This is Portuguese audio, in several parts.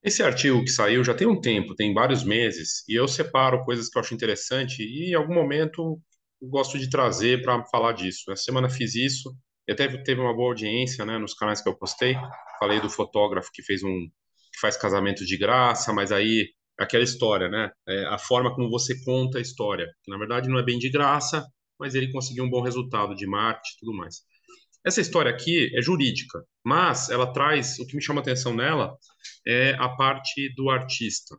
Esse artigo que saiu já tem um tempo, tem vários meses, e eu separo coisas que eu acho interessante e em algum momento eu gosto de trazer para falar disso. Essa semana fiz isso, e até teve uma boa audiência, né, nos canais que eu postei. Falei do fotógrafo que faz casamento de graça, mas aí aquela história, né, a forma como você conta a história, que na verdade não é bem de graça, mas ele conseguiu um bom resultado de marketing e tudo mais. Essa história aqui é jurídica, mas ela traz, o que me chama atenção nela é a parte do artista.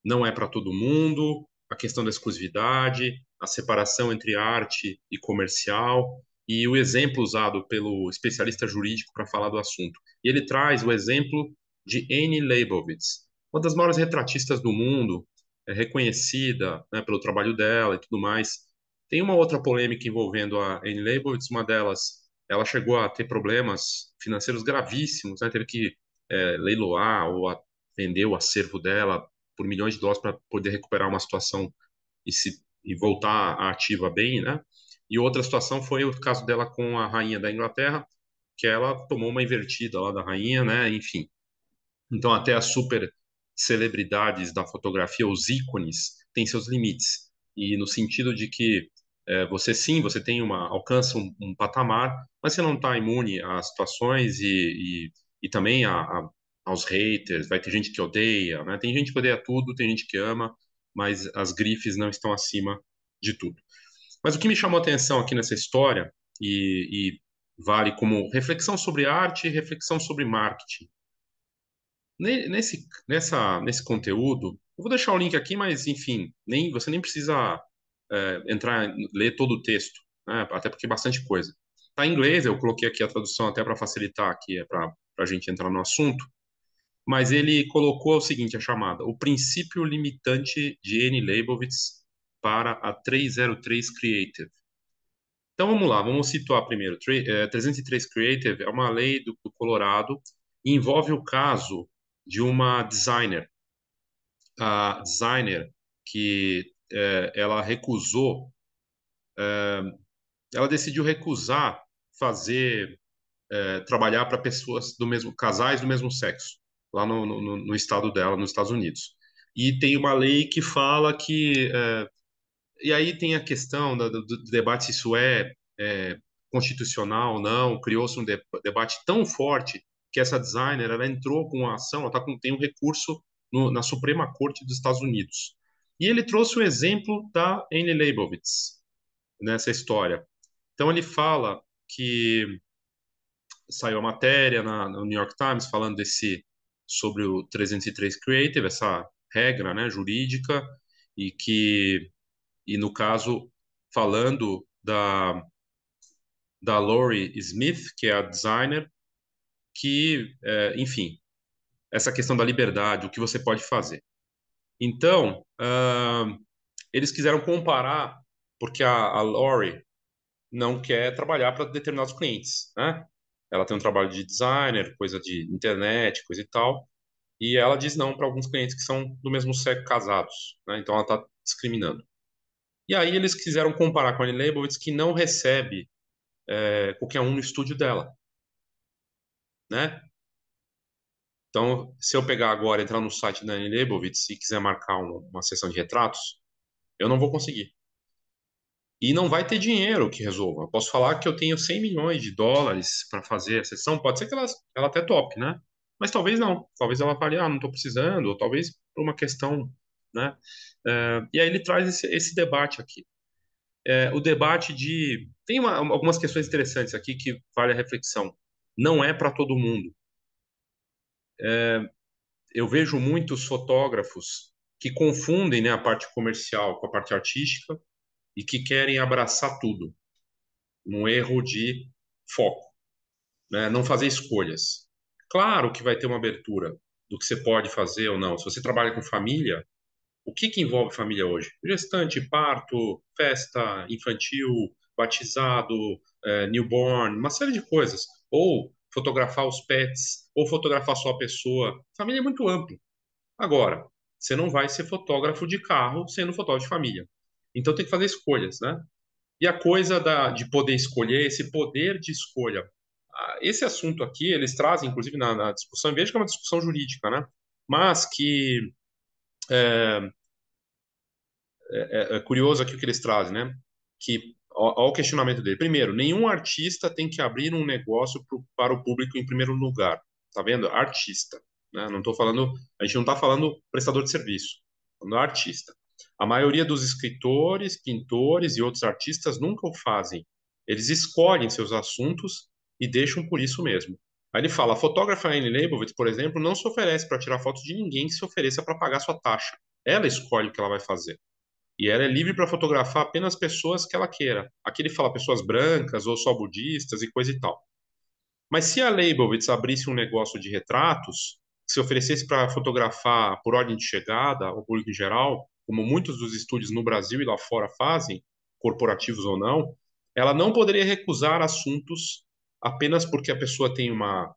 Não é para todo mundo, a questão da exclusividade, a separação entre arte e comercial, e o exemplo usado pelo especialista jurídico para falar do assunto. E ele traz o exemplo de Annie Leibovitz, uma das maiores retratistas do mundo, reconhecida, né, pelo trabalho dela e tudo mais. Tem uma outra polêmica envolvendo a Annie Leibovitz, uma delas, ela chegou a ter problemas financeiros gravíssimos, né, teve que leiloar ou vender o acervo dela por milhões de dólares para poder recuperar uma situação e voltar à ativa bem, né? E outra situação foi o caso dela com a rainha da Inglaterra, que ela tomou uma invertida lá da rainha, né? Enfim. Então, até as super celebridades da fotografia, os ícones, têm seus limites. E no sentido de que você sim, você tem alcança um patamar, mas você não está imune a situações e também aos haters. Vai ter gente que odeia, né? Tem gente que odeia tudo, tem gente que ama, mas as grifes não estão acima de tudo. Mas o que me chamou a atenção aqui nessa história, e vale como reflexão sobre arte e reflexão sobre marketing, nesse conteúdo, eu vou deixar o link aqui, mas enfim, você nem precisa entrar, ler todo o texto, né? Até porque é bastante coisa. Tá em inglês, eu coloquei aqui a tradução até para facilitar aqui, para a gente entrar no assunto, mas ele colocou o seguinte, a chamada, o princípio limitante de Annie Leibovitz para a 303 Creative. Então vamos lá, vamos situar primeiro. 303 Creative é uma lei do Colorado e envolve o caso de uma designer, a designer que ela recusou, ela decidiu recusar fazer, trabalhar para pessoas do mesmo, casais do mesmo sexo, lá no estado dela, nos Estados Unidos. E tem uma lei que fala que, e aí tem a questão do debate se isso é constitucional ou não, criou-se um debate tão forte que essa designer, ela entrou com uma ação, ela tem um recurso na Suprema Corte dos Estados Unidos. E ele trouxe o exemplo da Annie Leibovitz nessa história. Então ele fala que saiu a matéria no New York Times falando sobre o 303 Creative, essa regra, né, jurídica, e que, e no caso, falando da Laurie Smith, que é a designer, que, enfim, essa questão da liberdade, o que você pode fazer. Então, eles quiseram comparar, porque a Laurie não quer trabalhar para determinados clientes, né? Ela tem um trabalho de designer, coisa de internet, coisa e tal, e ela diz não para alguns clientes que são do mesmo sexo casados, né? Então ela está discriminando. E aí eles quiseram comparar com a Annie Leibovitz, que não recebe qualquer um no estúdio dela, né? Então, se eu pegar agora, entrar no site da Annie Leibovitz e quiser marcar uma sessão de retratos, eu não vou conseguir. E não vai ter dinheiro que resolva. Eu posso falar que eu tenho 100 milhões de dólares para fazer a sessão. Pode ser que ela até top, né? Mas talvez não. Talvez ela fale, não estou precisando, ou talvez por uma questão, né? E aí ele traz esse debate aqui. O debate de... Tem algumas questões interessantes aqui que vale a reflexão. Não é para todo mundo. Eu vejo muitos fotógrafos que confundem, né, a parte comercial com a parte artística e que querem abraçar tudo. Um erro de foco, né? Não fazer escolhas. Claro que vai ter uma abertura do que você pode fazer ou não. Se você trabalha com família, o que envolve família hoje? Gestante, parto, festa infantil, batizado, newborn, uma série de coisas. Ou fotografar os pets, ou fotografar só a pessoa. Família é muito amplo. Agora, você não vai ser fotógrafo de carro sendo fotógrafo de família. Então tem que fazer escolhas, né? E a coisa de poder escolher, esse poder de escolha. Esse assunto aqui, eles trazem, inclusive, na discussão, em vez de que é uma discussão jurídica, né? mas que é curioso aqui o que eles trazem, né? Que, ao o questionamento dele. Primeiro, nenhum artista tem que abrir um negócio para o público em primeiro lugar. Tá vendo? Artista. Né? Não tô falando, a gente não está falando prestador de serviço, falando artista. A maioria dos escritores, pintores e outros artistas nunca o fazem. Eles escolhem seus assuntos e deixam por isso mesmo. Aí ele fala, a fotógrafa Anne Leibovitz, por exemplo, não se oferece para tirar fotos de ninguém que se ofereça para pagar sua taxa. Ela escolhe o que ela vai fazer. E ela é livre para fotografar apenas pessoas que ela queira. Aqui ele fala pessoas brancas ou só budistas e coisa e tal. Mas se a Leibovitz abrisse um negócio de retratos, se oferecesse para fotografar por ordem de chegada ao público em geral, como muitos dos estúdios no Brasil e lá fora fazem, corporativos ou não, ela não poderia recusar assuntos apenas porque a pessoa tem uma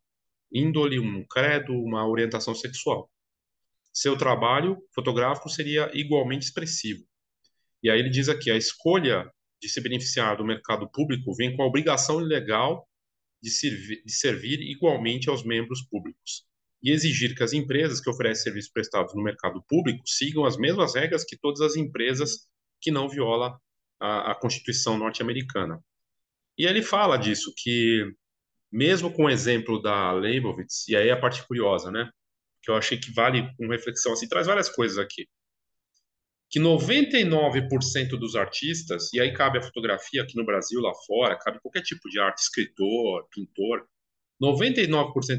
índole, um credo, uma orientação sexual. Seu trabalho fotográfico seria igualmente expressivo. E aí ele diz aqui, a escolha de se beneficiar do mercado público vem com a obrigação legal de servir igualmente aos membros públicos e exigir que as empresas que oferecem serviços prestados no mercado público sigam as mesmas regras que todas as empresas que não violam a Constituição norte-americana. E ele fala disso, que mesmo com o exemplo da Leibovitz, e aí a parte curiosa, né? Que eu achei que vale uma reflexão, assim, traz várias coisas aqui que 99% dos artistas, e aí cabe a fotografia aqui no Brasil, lá fora, cabe qualquer tipo de arte, escritor, pintor, 99%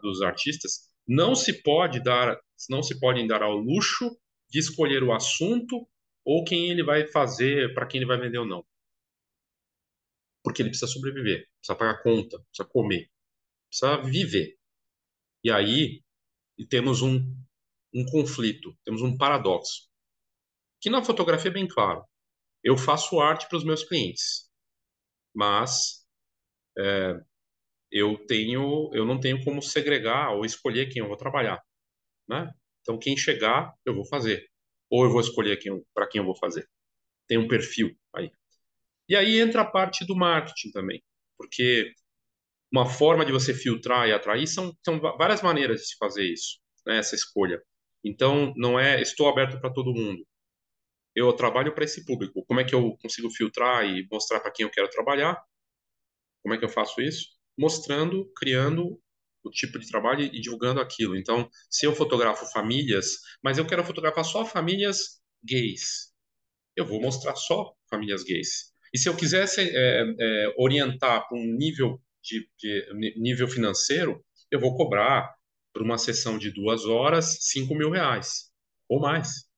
dos artistas não se podem dar ao luxo de escolher o assunto ou quem ele vai fazer, para quem ele vai vender ou não. Porque ele precisa sobreviver, precisa pagar conta, precisa comer, precisa viver. E aí temos um conflito, temos um paradoxo. Que na fotografia é bem claro. Eu faço arte para os meus clientes, mas eu não tenho como segregar ou escolher quem eu vou trabalhar, né? Então, quem chegar, eu vou fazer. Ou eu vou escolher para quem eu vou fazer. Tem um perfil aí. E aí entra a parte do marketing também, porque uma forma de você filtrar e atrair são várias maneiras de se fazer isso, né? Essa escolha. Então, não é estou aberto para todo mundo. Eu trabalho para esse público. Como é que eu consigo filtrar e mostrar para quem eu quero trabalhar? Como é que eu faço isso? Mostrando, criando o tipo de trabalho e divulgando aquilo. Então, se eu fotografo famílias, mas eu quero fotografar só famílias gays, eu vou mostrar só famílias gays. E se eu quisesse orientar para um nível financeiro, eu vou cobrar por uma sessão de 2 horas R$ 5.000 ou mais.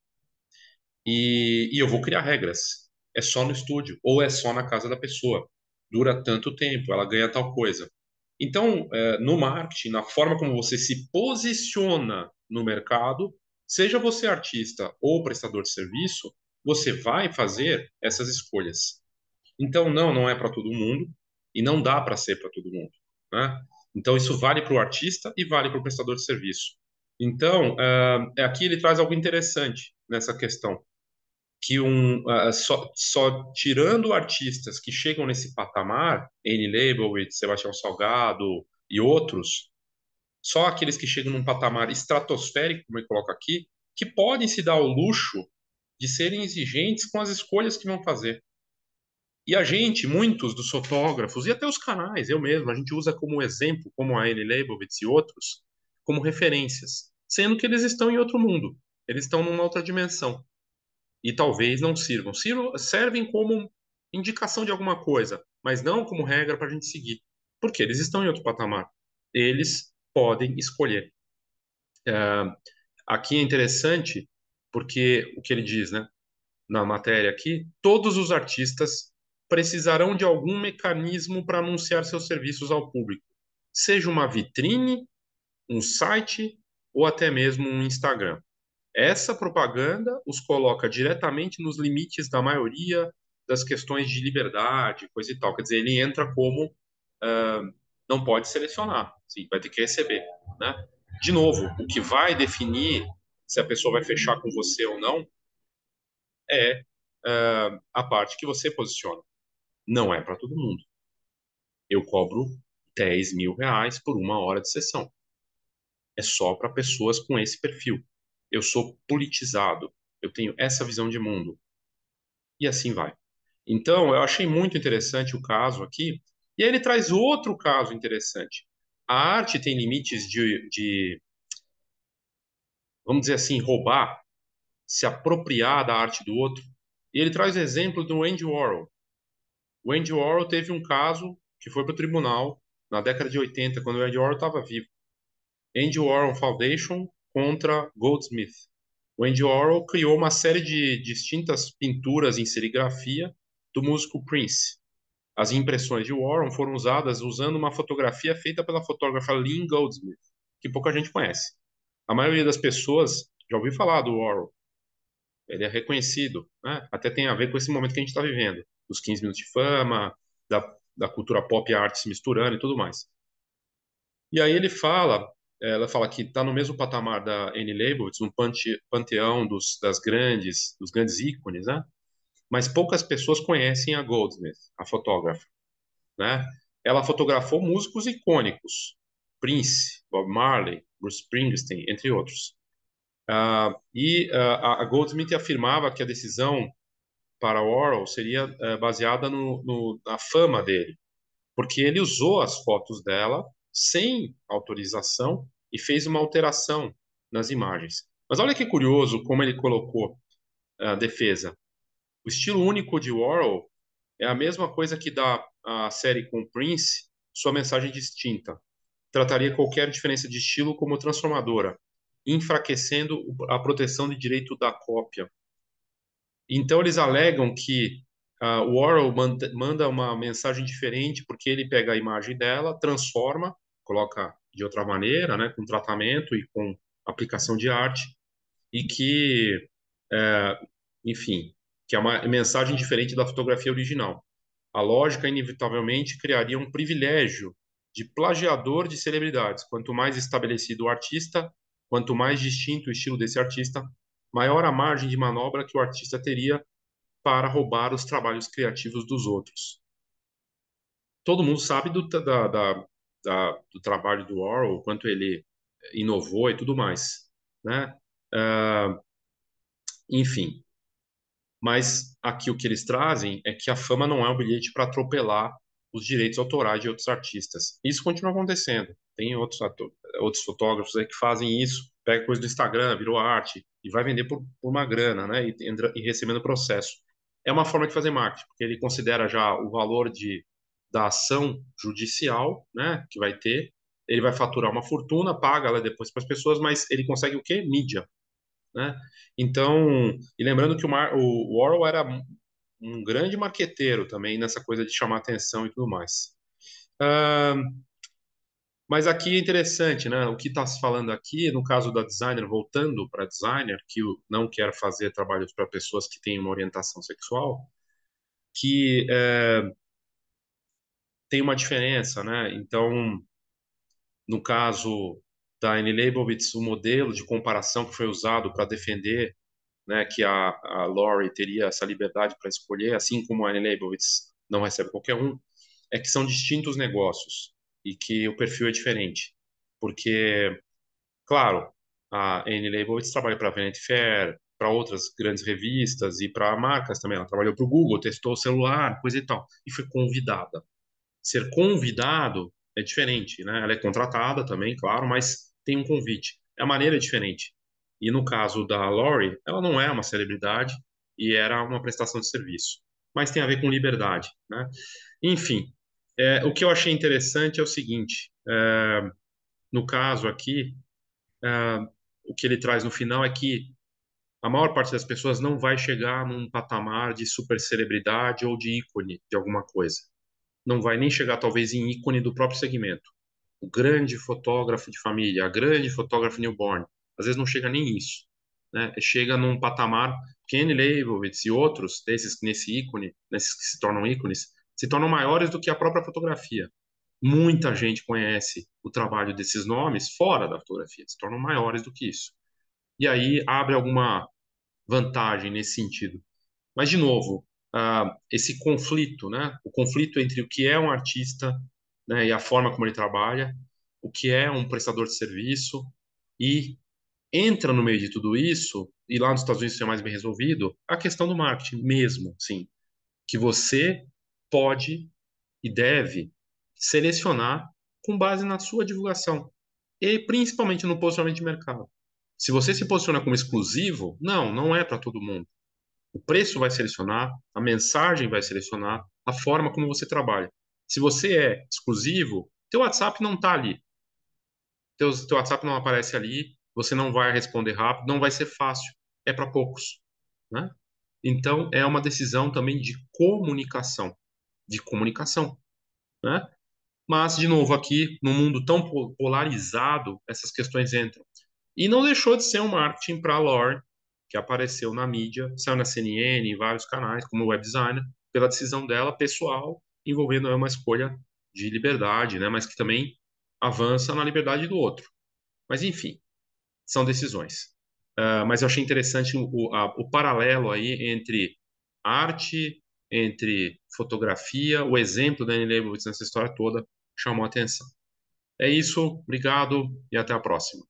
E eu vou criar regras. É só no estúdio ou é só na casa da pessoa. Dura tanto tempo, ela ganha tal coisa. Então, no marketing, na forma como você se posiciona no mercado, seja você artista ou prestador de serviço, você vai fazer essas escolhas. Então, não é para todo mundo e não dá para ser para todo mundo, né? Então, isso vale para o artista e vale para o prestador de serviço. Então, aqui ele traz algo interessante nessa questão que só tirando artistas que chegam nesse patamar, Annie Leibovitz, Sebastião Salgado e outros, só aqueles que chegam num patamar estratosférico, como ele coloca aqui, que podem se dar ao luxo de serem exigentes com as escolhas que vão fazer. E a gente, muitos dos fotógrafos e até os canais, eu mesmo, a gente usa como exemplo, como a Annie Leibovitz e outros, como referências, sendo que eles estão em outro mundo, eles estão numa outra dimensão e talvez não sirvam. Servem como indicação de alguma coisa, mas não como regra para a gente seguir, porque eles estão em outro patamar. Eles podem escolher. É, aqui é interessante porque o que ele diz, né, na matéria aqui, todos os artistas precisarão de algum mecanismo para anunciar seus serviços ao público, seja uma vitrine, um site ou até mesmo um Instagram. Essa propaganda os coloca diretamente nos limites da maioria das questões de liberdade, coisa e tal. Quer dizer, ele entra como não pode selecionar, sim, vai ter que receber, né? De novo, o que vai definir se a pessoa vai fechar com você ou não é a parte que você posiciona. Não é para todo mundo. Eu cobro R$ 10.000 por 1 hora de sessão. é só para pessoas com esse perfil. Eu sou politizado, eu tenho essa visão de mundo, e assim vai. Então, eu achei muito interessante o caso aqui, e aí ele traz outro caso interessante. A arte tem limites vamos dizer assim, roubar, se apropriar da arte do outro. E ele traz o exemplo do Andy Warhol. O Andy Warhol teve um caso que foi para o tribunal na década de 80, quando o Andy Warhol estava vivo. Andy Warhol Foundation contra Goldsmith. O Andy Warhol criou uma série de distintas pinturas em serigrafia do músico Prince. As impressões de Warhol foram usadas usando uma fotografia feita pela fotógrafa Lynn Goldsmith, que pouca gente conhece. A maioria das pessoas já ouviu falar do Warhol. Ele é reconhecido, né? Até tem a ver com esse momento que a gente está vivendo, os 15 minutos de fama, da cultura pop e arte se misturando e tudo mais. E aí ela fala que está no mesmo patamar da Annie Leibovitz, no panteão dos grandes ícones, né? Mas poucas pessoas conhecem a Goldsmith, a fotógrafa, né? Ela fotografou músicos icônicos, Prince, Bob Marley, Bruce Springsteen, entre outros. A Goldsmith afirmava que a decisão para Warhol seria baseada na fama dele, porque ele usou as fotos dela sem autorização e fez uma alteração nas imagens. Mas olha que curioso como ele colocou a defesa. O estilo único de Warhol é a mesma coisa que dá a série com Prince sua mensagem distinta. Trataria qualquer diferença de estilo como transformadora, enfraquecendo a proteção de direito da cópia. Então, eles alegam que o Warhol manda uma mensagem diferente porque ele pega a imagem dela, transforma, coloca de outra maneira, né, com tratamento e com aplicação de arte, e que, é, enfim, que é uma mensagem diferente da fotografia original. A lógica, inevitavelmente, criaria um privilégio de plagiador de celebridades. Quanto mais estabelecido o artista, quanto mais distinto o estilo desse artista, maior a margem de manobra que o artista teria para roubar os trabalhos criativos dos outros. Todo mundo sabe do trabalho do Orwell, o quanto ele inovou e tudo mais, né? Uh, enfim, mas aqui o que eles trazem é que a fama não é um bilhete para atropelar os direitos autorais de outros artistas. Isso continua acontecendo. Tem outros fotógrafos aí que fazem isso, pega coisa do Instagram, virou arte e vai vender por uma grana, né? E recebendo processo. É uma forma de fazer marketing, porque ele considera já o valor da ação judicial, né? Que vai ter. Ele vai faturar uma fortuna, paga ela depois para as pessoas, mas ele consegue o quê? Mídia, né? Então, e lembrando que o Orwell era um grande marqueteiro também nessa coisa de chamar atenção e tudo mais. Ah, mas aqui é interessante, né? O que está se falando aqui, no caso da designer, voltando para designer, que não quer fazer trabalhos para pessoas que têm uma orientação sexual, que tem uma diferença, né? Então, no caso da Annie Leibovitz, o modelo de comparação que foi usado para defender, né, que a Lori teria essa liberdade para escolher, assim como a Annie Leibovitz não recebe qualquer um, é que são distintos negócios e que o perfil é diferente. Porque, claro, a Annie Leibovitz trabalha para a Vanity Fair, para outras grandes revistas e para marcas também. Ela trabalhou para o Google, testou o celular, coisa e tal, e foi convidada. Ser convidado é diferente, né? Ela é contratada também, claro, mas tem um convite. A maneira é diferente. E no caso da Lori, ela não é uma celebridade e era uma prestação de serviço. Mas tem a ver com liberdade, né? Enfim, o que eu achei interessante é o seguinte: no caso aqui, é, o que ele traz no final é que a maior parte das pessoas não vai chegar num patamar de super celebridade ou de ícone de alguma coisa. Não vai nem chegar, talvez, em ícone do próprio segmento. O grande fotógrafo de família, a grande fotógrafa newborn, às vezes não chega nem isso, né? Chega num patamar, Ken Leibovitz e outros desses nesse ícone, nesses que se tornam ícones, se tornam maiores do que a própria fotografia. Muita gente conhece o trabalho desses nomes fora da fotografia, se tornam maiores do que isso. E aí abre alguma vantagem nesse sentido. Mas, de novo, esse conflito, né? O conflito entre o que é um artista, né, e a forma como ele trabalha, o que é um prestador de serviço, E entra no meio de tudo isso, e lá nos Estados Unidos isso é mais bem resolvido, a questão do marketing mesmo, sim, que você pode e deve selecionar com base na sua divulgação e principalmente no posicionamento de mercado. Se você se posiciona como exclusivo, não é para todo mundo. O preço vai selecionar, a mensagem vai selecionar, a forma como você trabalha. Se você é exclusivo, teu WhatsApp não está ali. Teu WhatsApp não aparece ali, você não vai responder rápido, não vai ser fácil. É para poucos, né? Então, é uma decisão também de comunicação, né? Mas, de novo, aqui, num mundo tão polarizado, essas questões entram. E não deixou de ser um marketing para a Lore, que apareceu na mídia, saiu na CNN, em vários canais, como web designer, pela decisão dela pessoal, envolvendo uma escolha de liberdade, né? Mas que também avança na liberdade do outro. Mas, enfim, são decisões. Mas eu achei interessante o paralelo aí entre arte, entre fotografia, o exemplo da Annie Leibovitz nessa história toda chamou a atenção. É isso, obrigado e até a próxima.